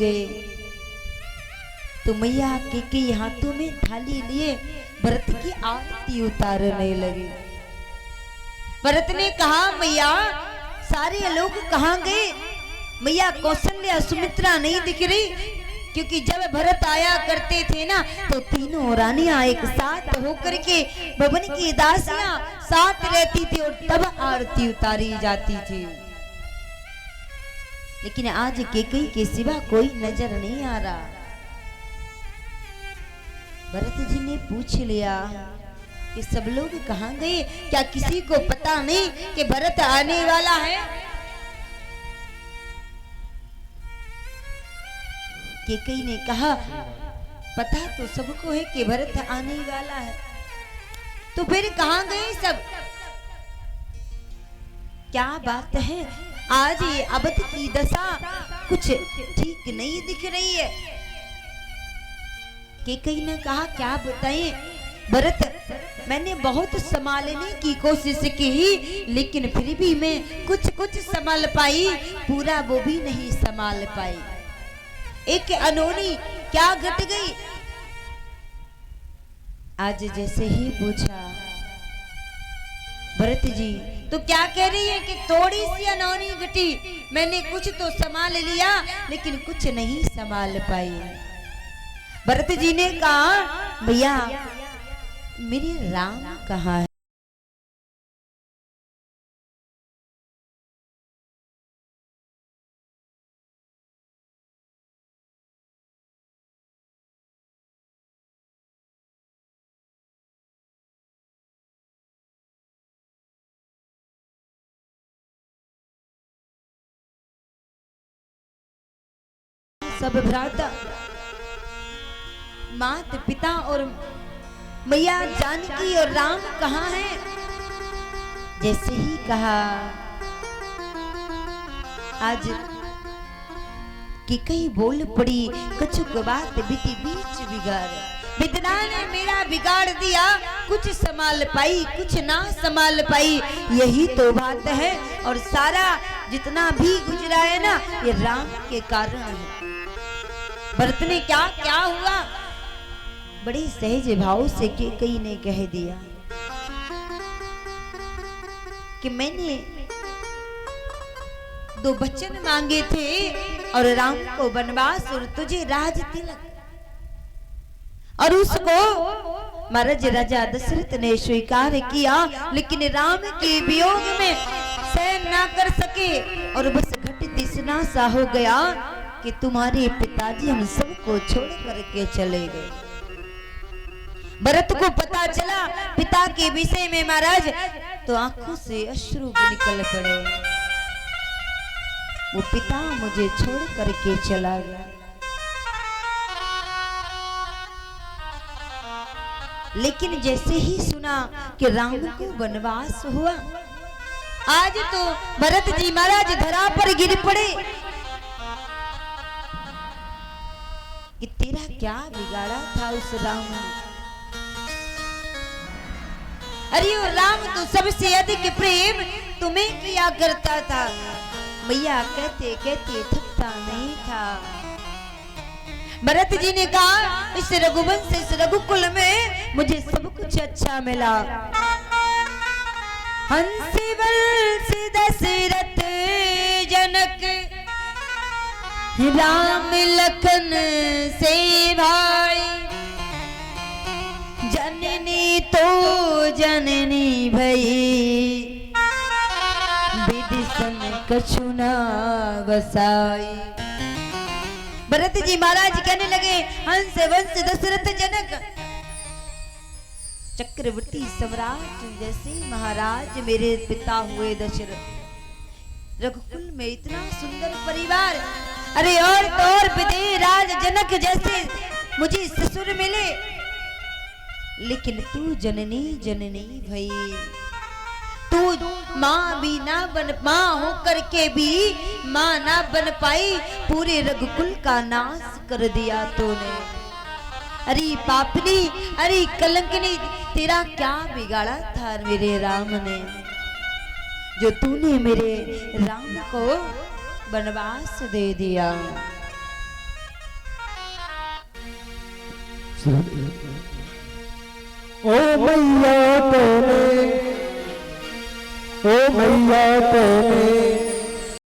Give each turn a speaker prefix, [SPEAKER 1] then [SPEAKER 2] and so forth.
[SPEAKER 1] गए तो मैया के हाथों में थाली लिए भरत की आरती उतारने लगे। भरत ने कहा मैया सारे लोग कहाँ गए? मैया कौशल्या सुमित्रा नहीं दिख रही, क्योंकि जब भरत आया करते थे ना तो तीनों रानियां एक साथ होकर के भवन की दासियां साथ रहती थी और तब आरती उतारी जाती थी। लेकिन आज कैकेयी के सिवा कोई नजर नहीं आ रहा। भरत जी ने पूछ लिया कि सब लोग कहाँ गए? क्या किसी को पता नहीं कि भरत आने वाला है? कैकेयी ने कहा पता तो सबको है कि भरत आने वाला है, तो फिर कहाँ गए सब? क्या बात है, आज ये अवध की दशा कुछ ठीक नहीं दिख रही है। कैकेयी ने कहा क्या बताएं भरत, मैंने बहुत संभालने की कोशिश की लेकिन फिर भी मैं कुछ संभाल पाई, पूरा वो भी नहीं संभाल पाई। एक अनोनी क्या घट गई? आज जैसे ही पूछा भरत जी तो क्या कह रही है कि थोड़ी सी अनोनी घटी, मैंने कुछ तो संभाल लिया लेकिन कुछ नहीं संभाल पाई। भरत जी ने कहा भैया मेरे राम कहाँ है? सब भ्राता माता पिता और मैया जानकी और राम कहाँ हैं? जैसे ही कहा आज कैकेयी बोल पड़ी कछुक बात बीती बीच बिगाड़, विद्या ने मेरा बिगाड़ दिया, कुछ संभाल पाई कुछ ना संभाल पाई, यही तो बात है। और सारा जितना भी गुजरा है ना ये राम के कारण है। भरत ने क्या हुआ? बड़े सहज भाव से कैकेयी ने कह दिया कि मैंने 2 वचन मांगे थे और राम को वनवास और तुझे राज तिलक, और उसको महाराज राजा दशरथ ने स्वीकार किया, लेकिन राम के वियोग में सहन ना कर सके और बस घटित स्ना सा हो गया कि तुम्हारे पिताजी हम सबको छोड़ करके चले गए। भरत को पता चला पिता के विषय में महाराज तो आंखों से अश्रु निकल पड़े। वो पिता मुझे छोड़ करके चला गया। लेकिन जैसे ही सुना कि राम को वनवास हुआ, आज तो भरत जी महाराज धरा पर गिर पड़े कि तेरा क्या बिगाड़ा था उस राम ने? अरे वो राम तो सबसे अधिक प्रेम तुम्हें किया करता था। मैया कहते कहते थकता नहीं था। भरत जी ने कहा इस रघुवंश इस रघुकुल में मुझे सब कुछ अच्छा मिला। हंस वंश दशरथ जनक राम लखन से भाई, जननी तो जननी भई विदिशन कछु ना बसाई। भरत जी महाराज कहने लगे हंस वंश दशरथ जनक चक्रवर्ती सम्राट जैसे महाराज मेरे पिता हुए दशरथ, रघुकुल में इतना सुंदर परिवार, अरे और तो और विदेह राज जनक जैसे मुझे ससुर मिले, लेकिन तू जननी जननी भई, तू माँ भी ना बन, माँ होकर के भी माँ ना बन पाई, पूरे रघुकुल का नाश कर दिया तूने। अरे पापनी अरे कलंकनी, तेरा क्या बिगाड़ा था मेरे राम ने, जो तूने मेरे राम को वनवास दे दिया।
[SPEAKER 2] ओ मैया तूने